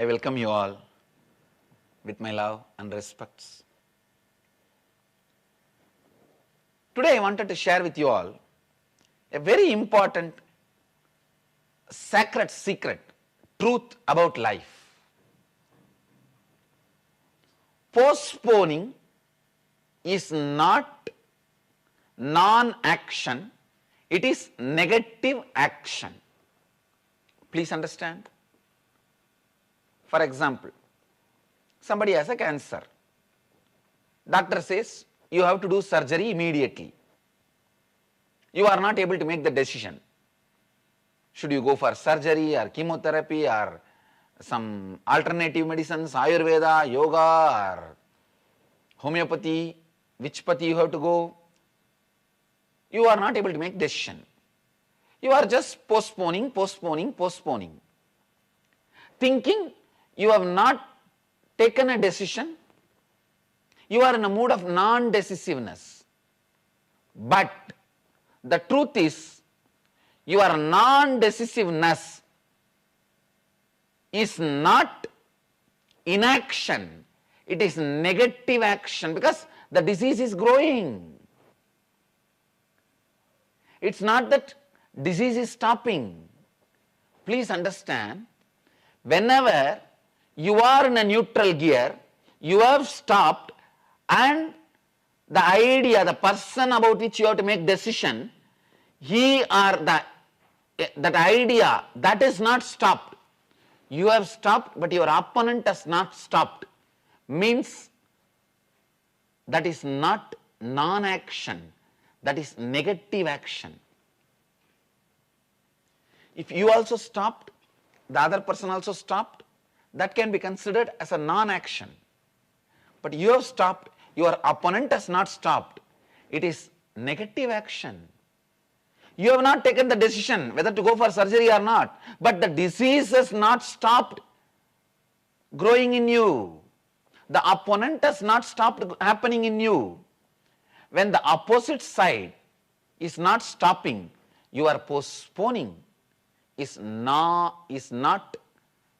I welcome you all with my love and respects. Today I wanted to share with you all a very important sacred secret, truth about life. Postponing is not non-action, it is negative action. Please understand. For example, somebody has a cancer. Doctor says you have to do surgery immediately. You are not able to make the decision. Should you go for surgery or chemotherapy or some alternative medicines, Ayurveda, yoga or homeopathy, which path you have to go? You are not able to make decision. You are just postponing, thinking you have not taken a decision. You are in a mood of non-decisiveness. But the truth is, your non-decisiveness is not inaction. It is negative action because the disease is growing. It's not that disease is stopping. Please understand, whenever you are in a neutral gear, you have stopped, and the idea, the person about which you have to make decision, he or that idea, that is not stopped. You have stopped, but your opponent has not stopped. Means that is not non-action, that is negative action. If you also stopped, the other person also stopped, that can be considered as a non-action. But you have stopped, your opponent has not stopped. It is negative action. You have not taken the decision whether to go for surgery or not, but the disease has not stopped growing in you. The opponent has not stopped happening in you. When the opposite side is not stopping, you are postponing. Is not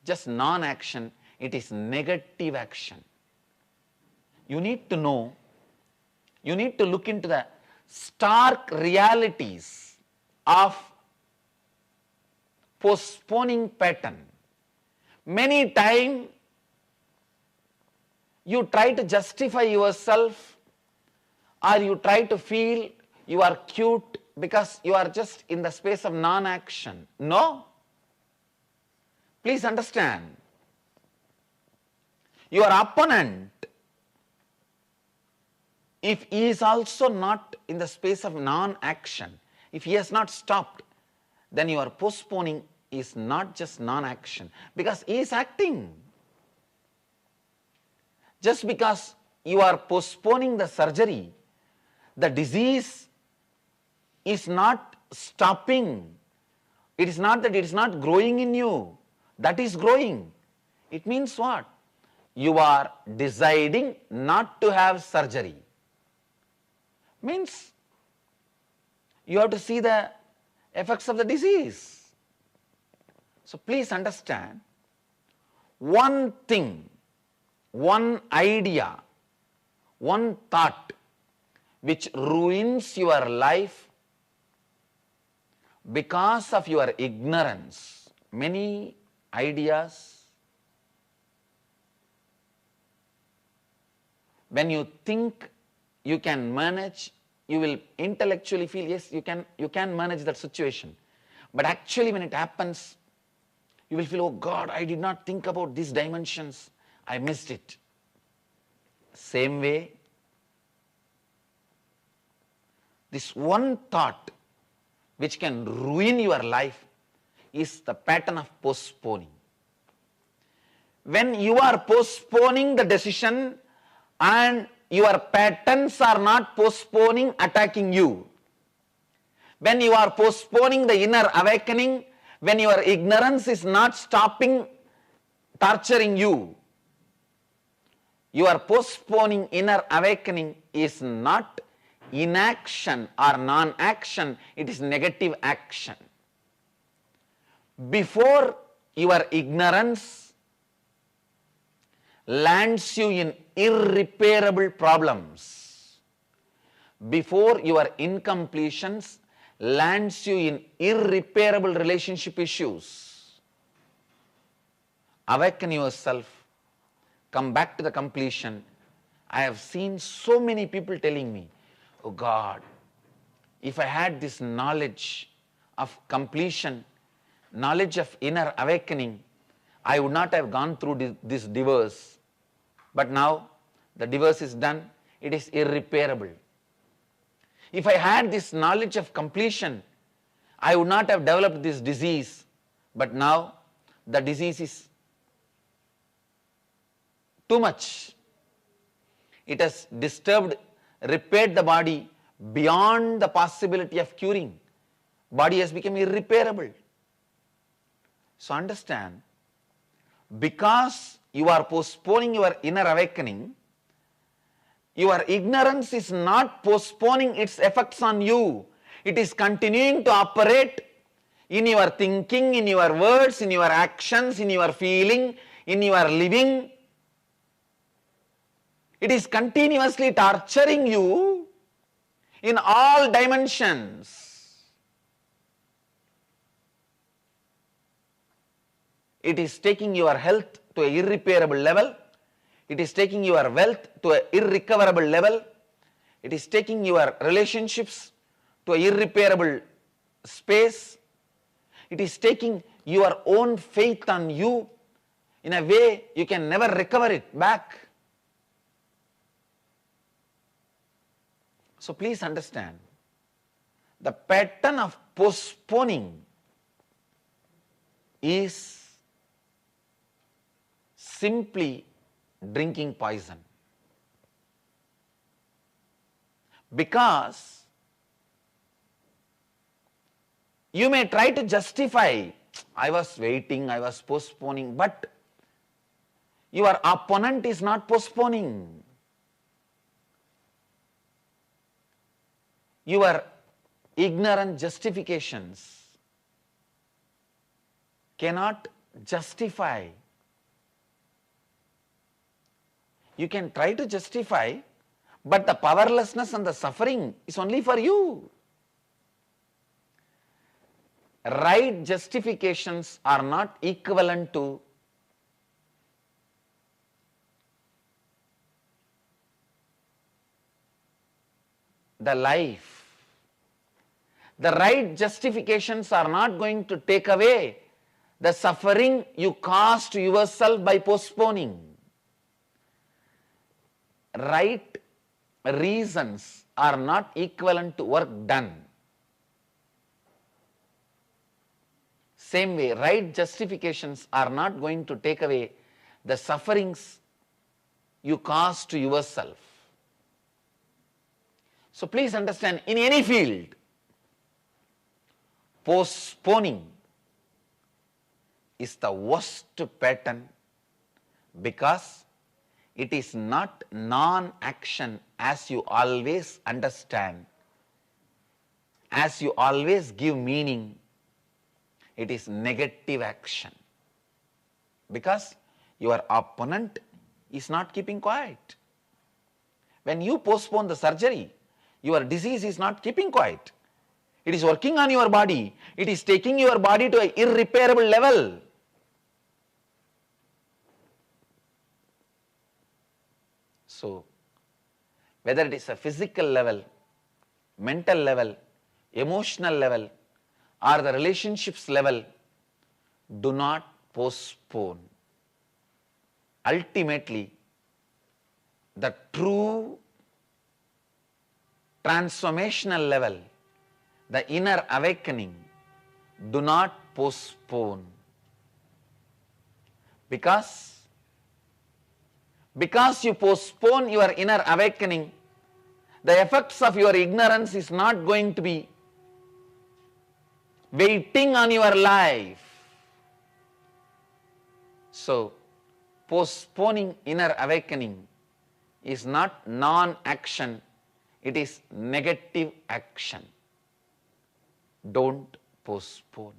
just non-action, it is negative action. You need to know, you need to look into the stark realities of postponing pattern. Many times you try to justify yourself, or you try to feel you are cute because you are just in the space of non-action. No. Please understand. Your opponent, if he is also not in the space of non-action, if he has not stopped, then your postponing is not just non-action, because he is acting. Just because you are postponing the surgery, the disease is not stopping. It is not that it is not growing in you. That is growing. It means what? You are deciding not to have surgery. Means you have to see the effects of the disease. So please understand, one thing, one idea, one thought which ruins your life because of your ignorance. Many ideas, when you think you can manage, you will intellectually feel, yes, you can manage that situation. But actually when it happens, you will feel, oh God, I did not think about these dimensions, I missed it. Same way, this one thought which can ruin your life is the pattern of postponing. When you are postponing the decision and your patterns are not postponing, attacking you, when you are postponing the inner awakening, when your ignorance is not stopping torturing you, your postponing inner awakening is not inaction or non-action, it is negative action. Before your ignorance, lands you in irreparable problems. Before your incompletions lands you in irreparable relationship issues. Awaken yourself, come back to the completion. I have seen so many people telling me, oh God, if I had this knowledge of completion, knowledge of inner awakening, I would not have gone through this divorce. But now the divorce is done, it is irreparable. If I had this knowledge of completion, I would not have developed this disease. But now the disease is too much. It has disturbed, repaired the body beyond the possibility of curing. Body has become irreparable. So understand, because you are postponing your inner awakening, your ignorance is not postponing its effects on you. It is continuing to operate in your thinking, in your words, in your actions, in your feeling, in your living. It is continuously torturing you in all dimensions. It is taking your health to an irreparable level. It is taking your wealth to an irrecoverable level. It is taking your relationships to an irreparable space. It is taking your own faith on you in a way you can never recover it back. So please understand, the pattern of postponing is simply drinking poison. Because you may try to justify, I was waiting, I was postponing, but your opponent is not postponing. Your ignorant justifications cannot justify. You can try to justify, but the powerlessness and the suffering is only for you. Right justifications are not equivalent to the life. The right justifications are not going to take away the suffering you caused to yourself by postponing. Right reasons are not equivalent to work done. Same way, right justifications are not going to take away the sufferings you caused to yourself. So please understand, in any field, postponing is the worst pattern, because it is not non-action as you always understand, as you always give meaning. It is negative action, because your opponent is not keeping quiet. When you postpone the surgery, your disease is not keeping quiet. It is working on your body. It is taking your body to an irreparable level. So, whether it is a physical level, mental level, emotional level, or the relationships level, do not postpone. Ultimately, the true transformational level, the inner awakening, do not postpone. Because you postpone your inner awakening, the effects of your ignorance is not going to be waiting on your life. So, postponing inner awakening is not non-action, it is negative action. Don't postpone.